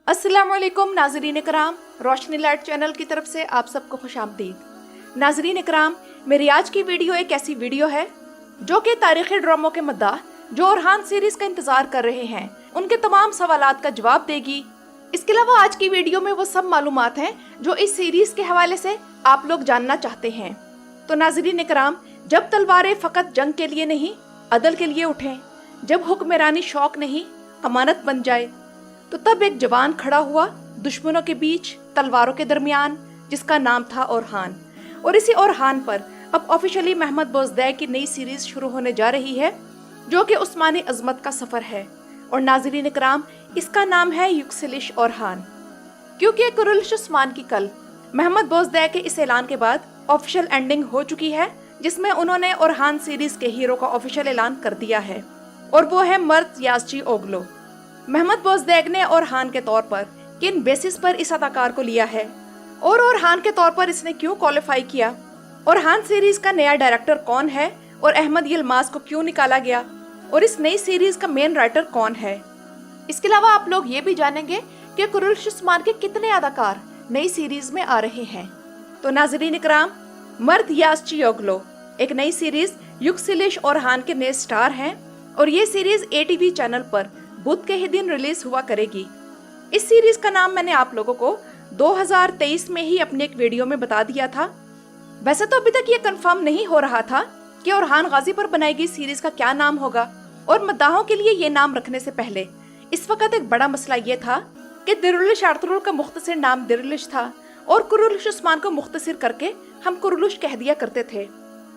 अस्सलाम वालेकुम नाज़रीन कराम, रोशनी लाइट चैनल की तरफ से आप सबको खुश आमदीद। नाज़रीन कराम, मेरी आज की वीडियो एक ऐसी वीडियो है जो कि तारीखी ड्रामों के मद्दाह जो ओरहान सीरीज का इंतजार कर रहे हैं उनके तमाम सवालात का जवाब देगी। इसके अलावा आज की वीडियो में वो सब मालूमात हैं जो इस सीरीज के हवाले से आप लोग जानना चाहते हैं। तो नाज़रीन कराम, जब तलवारें फकत जंग के लिए नहीं अदल के लिए उठें, जब हुक्मरानी शौक नहीं अमानत बन जाए, तो तब एक जवान खड़ा हुआ दुश्मनों के बीच तलवारों के दरमियान, जिसका नाम था ओरहान। और इसी ओरहान पर अब ऑफिशियली महमद बोजदै की नई सीरीज शुरू होने जा रही है जो कि उस्मानी अजमत का सफर है। और नाज़रीन कराम, इसका नाम है युक्सलिश ओरहान, क्योंकि कुरुलिश उस्मान की कल महमद बोजदै के इस ऐलान के बाद ऑफिशियल एंडिंग हो चुकी है, जिसमें उन्होंने ओरहान सीरीज के हीरो का ऑफिशियल ऐलान कर दिया है, और वो है मर्द याज़ची ओगलो। महमद बोजदै ने ओरहान के तौर पर किन बेसिस पर इस अदाकार को लिया है और ओरहान के तौर पर इसने क्यों क्वालिफाई किया, ओरहान सीरीज का नया डायरेक्टर कौन है और अहमद यिल्माज को क्यों निकाला गया, और इस नई सीरीज का मेन राइटर कौन है। इसके अलावा आप लोग ये भी जानेंगे कि कुरुलिश उस्मान के कितने अदाकार नई सीरीज में आ रहे हैं। तो नाज़रीन इकराम, मर्द याज़ची ओगलो एक नई सीरीज युक्सलिश ओरहान के नए स्टार हैं, और ये सीरीज ATV चैनल पर बुध के ही दिन रिलीज हुआ करेगी। इस सीरीज का नाम मैंने आप लोगों को 2023 में ही अपने एक वीडियो में बता दिया था। वैसे तो अभी तक ये कंफर्म नहीं हो रहा था कि ओरहान गाजी पर बनाई गई सीरीज का क्या नाम होगा, और मद्दाहों के लिए ये नाम रखने से पहले इस वक्त एक बड़ा मसला ये था कि दिरुलिश अर्तुगरुल का मुख्तसर नाम दिरुलिश था, और कुरुलिश उस्मान को मुख्तसर करके हम कुरुलिश कह दिया करते थे,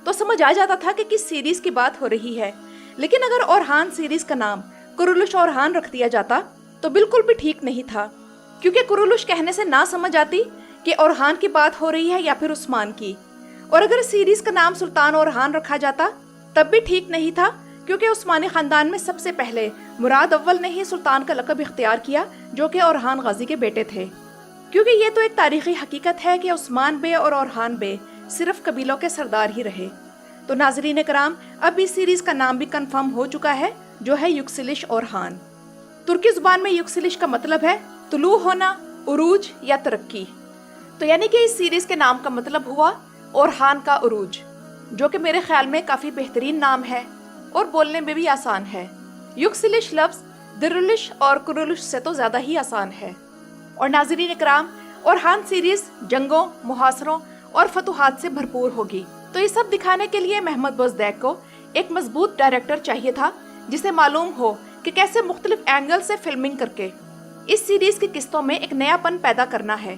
तो समझ आ जाता था कि किस सीरीज की बात हो रही है। लेकिन अगर ओरहान सीरीज का नाम कुरुलिश ओरहान रख दिया जाता तो बिल्कुल भी ठीक नहीं था, क्योंकि कुरुलिश कहने से ना समझ आती कि ओरहान की बात हो रही है या फिर उस्मान की। और अगर सीरीज का नाम सुल्तान ओरहान रखा जाता तब भी ठीक नहीं था, क्योंकि उस्मानी खानदान में सबसे पहले मुराद अव्वल ने ही सुल्तान का लक़ब इख्तियार किया, जो कि ओरहान गाजी के बेटे थे। क्योंकि ये तो एक तारीखी हकीकत है कि उस्मान बे और ओरहान बे सिर्फ कबीलों के सरदार ही रहे। तो नाज़रीन कराम, अब इस सीरीज का नाम भी कंफर्म हो चुका है, जो है युक्सलिश ओरहान। तुर्की जुबान में युक्सलिश का मतलब है तुलू होना, उरूज या तरक्की। तो यानी कि इस सीरीज के नाम का मतलब हुआ ओरहान का उरूज, जो कि मेरे ख्याल में काफी बेहतरीन नाम है और बोलने में भी आसान है। युक्सलिश लफ्ज दिरुलिश और कुरुलिश से तो ज्यादा ही आसान है। और नाज़रीन इकराम, ओरहान सीरीज जंगों, मुहासरों और फतुहात से भरपूर होगी। तो ये सब दिखाने के लिए महमद बोजदै को एक मजबूत डायरेक्टर चाहिए था, जिसे मालूम हो कि कैसे मुख्तलिफ एंगल से फिल्मिंग करके इस सीरीज की किस्तों में एक नयापन पैदा करना है।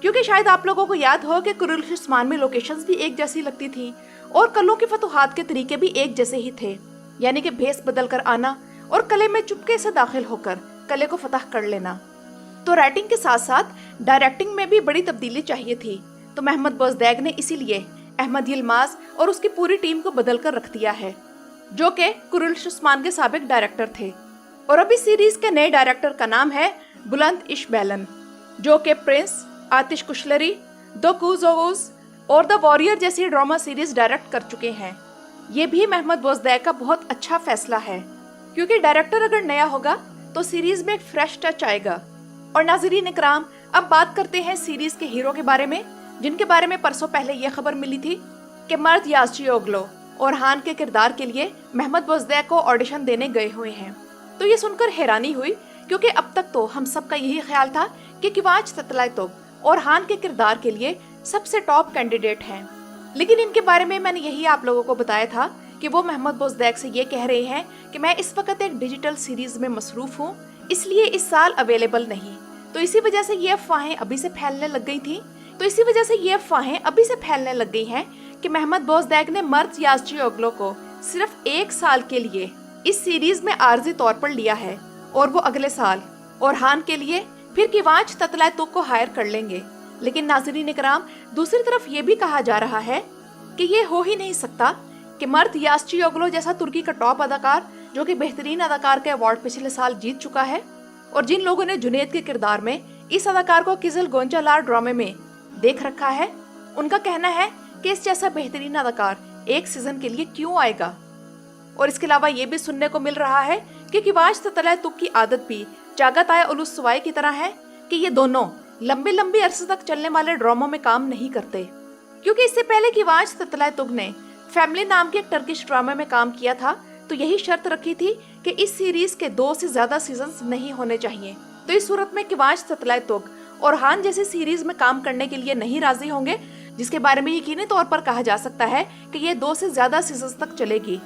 क्योंकि शायद आप लोगों को याद हो कि कुरुलिश उस्मान में लोकेशंस भी एक जैसी लगती थी और कलों की फतुहात के तरीके भी एक जैसे ही थे, यानी कि भेस बदल कर आना और कले में चुपके से दाखिल होकर कले को फतह कर लेना। तो राइटिंग के साथ साथ डायरेक्टिंग में भी बड़ी तब्दीली चाहिए थी। तो महमद बोजदै ने इसीलिए अहमद यिल्माज और उसकी पूरी टीम को बदल कर रख दिया है, जो कि कुरुलिश उस्मान के साबिक डायरेक्टर थे। और अभी सीरीज के नए डायरेक्टर का नाम है बुलंद इश बैलन, जो कि प्रिंस, आतिश कुशलरी, द कूज़ोवुज़ और द वॉरियर जैसी ड्रामा सीरीज डायरेक्ट कर चुके हैं। ये भी महमद बोजदै का बहुत अच्छा फैसला है, क्योंकि डायरेक्टर अगर नया होगा तो सीरीज में एक फ्रेश टच आएगा। और नाज़रीन इकराम, अब बात करते हैं सीरीज के हीरो के बारे में, जिनके बारे में परसों पहले ये खबर मिली थी कि मर्द याज़ची ओगलो ओरहान के किरदार के लिए महमद बोजदै को ऑडिशन देने गए हुए हैं। तो ये सुनकर हैरानी हुई, क्योंकि अब तक तो हम सबका यही ख्याल था कि किवाच ततलातुब ओरहान के किरदार के लिए सबसे टॉप कैंडिडेट हैं। लेकिन इनके बारे में मैंने यही आप लोगों को बताया था कि वो महमद बोजदै से ये कह रहे हैं कि मैं इस वक्त एक डिजिटल सीरीज में मसरूफ हूँ, इसलिए इस साल अवेलेबल नहीं। तो इसी वजह से ये अफवाहें अभी से फैलने लग गई हैं कि महमद बोजदै ने मर्द याज़ची ओगलो को सिर्फ 1 साल के लिए इस सीरीज में आर्जी तौर पर लिया है, और वो अगले साल ओरहान के लिए फिर किवाच ततलातुब को हायर कर लेंगे। लेकिन नाज़रीन इकराम, दूसरी तरफ ये भी कहा जा रहा है कि ये हो ही नहीं सकता कि मर्द याज़ची ओगलो जैसा तुर्की का टॉप अदाकार, जो कि बेहतरीन अदाकार का अवार्ड पिछले साल जीत चुका है, और जिन लोगों ने जुनैद के किरदार में इस अदाकार को किजल गोंचालार ड्रामे में देख रखा है, उनका कहना है कि इस जैसा बेहतरीन अदाकार एक सीजन के लिए क्यों आएगा। और इसके अलावा ये भी सुनने को मिल रहा है कि किवाच ततलातुब की आदत भी चागाताय उलुस सुवाई की तरह है कि ये दोनों लंबे लंबे अरसे तक चलने वाले ड्रामों में काम नहीं करते, क्योंकि इससे पहले कि वाज ततलाय तुग ने फैमिली नाम के एक टर्किश ड्रामा में काम किया था तो यही शर्त रखी थी कि इस सीरीज के 2 से ज्यादा सीजन्स नहीं होने चाहिए। तो इस सूरत में किवांश ततलाय तुग और हान जैसी सीरीज में काम करने के लिए नहीं राजी होंगे, जिसके बारे में यकीनी तौर पर कहा जा सकता है कि ये 2 से ज्यादा सीजन्स तक चलेगी।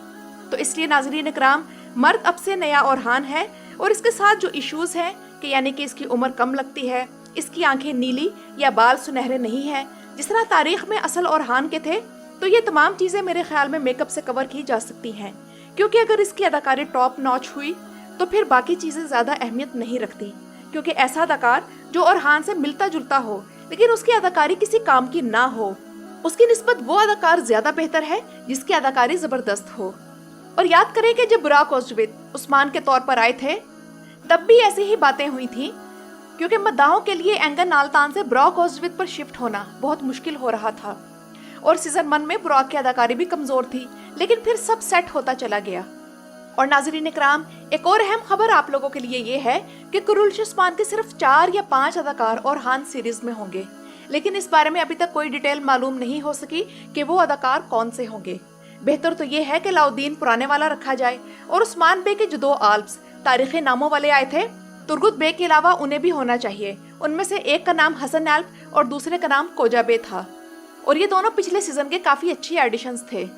तो इसलिए नाजरीन इकराम, मर्द अब से नया और हान है और इसके साथ जो इश्यूज हैं कि यानी कि इसकी उम्र कम लगती है, इसकी आंखें नीली या बाल सुनहरे नहीं है जिस तरह तारीख में असल और हान के थे, तो ये तमाम चीजें मेरे ख्याल में मेकअप से कवर की जा सकती हैं, क्योंकि अगर इसकी अदाकारी टॉप नॉच हुई तो फिर बाकी चीजें ज्यादा अहमियत नहीं रखती, क्योंकि ऐसा अदाकार जो अरहान से मिलता जुलता हो लेकिन उसकी अदाकारी किसी काम की ना हो, उसकी निस्बत वो अदाकार ज्यादा बेहतर है जिसकी अदाकारी जबरदस्त हो। और याद करें कि जब बुराक ओज़्विक उस्मान के तौर पर आए थे तब भी ऐसी ही बातें हुई थी, क्योंकि मद्दाहों के लिए एंगर नाल्तान से बुराक ओज़्विक पर शिफ्ट होना बहुत मुश्किल हो रहा था और सीजन 1 में बुराक की अदाकारी भी कमजोर थी, लेकिन फिर सब सेट होता चला गया। और नाज़रीन इकराम, एक और अहम खबर आप लोगों के लिए ये है कि कुरुल्श उस्मान के सिर्फ 4 या 5 अदाकार और हान सीरीज में होंगे, लेकिन इस बारे में अभी तक कोई डिटेल मालूम नहीं हो सकी कि वो अदाकार कौन से होंगे। बेहतर तो ये है कि अलाउद्दीन पुराने वाला रखा जाए और उस्मान बे के जो 2 आल्प्स तारीखी नामों वाले आए थे, तुर्गुत बे के अलावा उन्हें भी होना चाहिए। उनमें से एक का नाम हसन एल्प और दूसरे का नाम कोजा बे था, और ये दोनों पिछले सीजन के काफी अच्छी एडिशंस थे।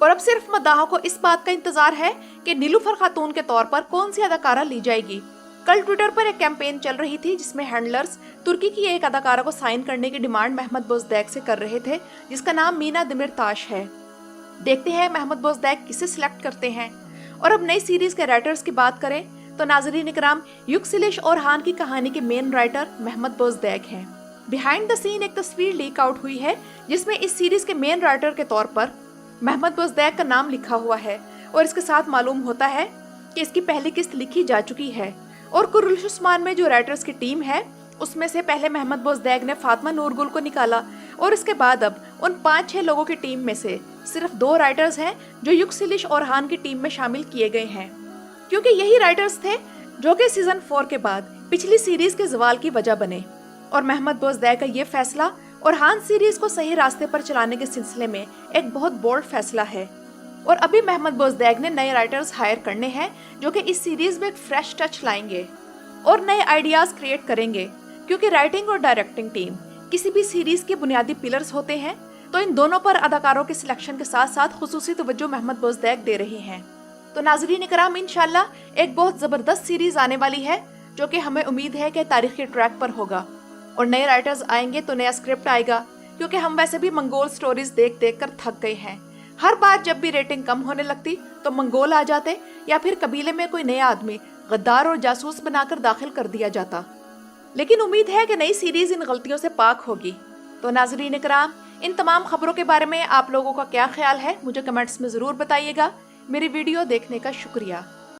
और अब सिर्फ मद्दाहों को इस बात का इंतजार है कि नीलूफर खातून के तौर पर कौन सी अदाकारा ली जाएगी। कल ट्विटर पर एक कैंपेन चल रही थी जिसमें हैंडलर्स तुर्की की एक अदाकारा को साइन करने की डिमांड महमद बोज़दैक से कर रहे थे, जिसका नाम मीना दिमिरताश है। देखते हैं महमद बोज़दैक किसे सिलेक्ट करते हैं। और अब नई सीरीज के राइटर्स की बात करें तो नाजरीन इकराम, युक्सिलिश और हान की कहानी के मेन राइटर महमद बोज़दैक हैं। बिहाइंड द सीन एक तस्वीर लीक आउट हुई है जिसमें इस सीरीज के मेन राइटर के तौर पर महमद बोज़दैक का नाम लिखा हुआ है, और इसके साथ मालूम होता है कि इसकी पहली किस्त लिखी जा चुकी है। और कुरुल्श उस्मान में जो राइटर्स की टीम है उसमें से पहले महमद बोज़दैक ने फातिमा नूरगुल को निकाला, और इसके बाद अब उन 5-6 लोगों की टीम में से सिर्फ 2 राइटर्स हैं जो युक्सिलिश और हान की टीम में शामिल किए गए हैं, क्योंकि यही राइटर्स थे जो कि सीजन 4 के बाद पिछली सीरीज के ज़वाल की वजह बने। और महमद बोज़दैक का ये फैसला और हान सीरीज को सही रास्ते पर चलाने के सिलसिले में एक बहुत बोल्ड फैसला है। और अभी महमद बोज़दैक ने नए राइटर्स हायर करने हैं जो कि इस सीरीज में एक फ्रेश टच लाएंगे और नए आइडियाज क्रिएट करेंगे, क्योंकि राइटिंग और डायरेक्टिंग टीम किसी भी सीरीज के बुनियादी पिलर्स होते हैं। तो इन दोनों पर अदाकारों के सिलेक्शन के साथ साथ खुसूसी तवज्जो महमद बोज़दैक दे रहे हैं। तो नाज़रीन इकराम, इंशाल्लाह एक बहुत जबरदस्त सीरीज आने वाली है जो कि हमें उम्मीद है कि तारीखी ट्रैक पर होगा, और नए राइटर्स आएंगे तो नया स्क्रिप्ट आएगा, क्योंकि हम वैसे भी मंगोल स्टोरीज देख देख कर थक गए हैं। हर बार जब भी रेटिंग कम होने लगती तो मंगोल आ जाते या फिर कबीले में कोई नया आदमी गद्दार और जासूस बनाकर दाखिल कर दिया जाता। लेकिन उम्मीद है कि नई सीरीज इन गलतियों से पाक होगी। तो नाज़रीन इकराम, इन तमाम खबरों के बारे में आप लोगों का क्या ख्याल है मुझे कमेंट्स में ज़रूर बताइएगा। मेरी वीडियो देखने का शुक्रिया।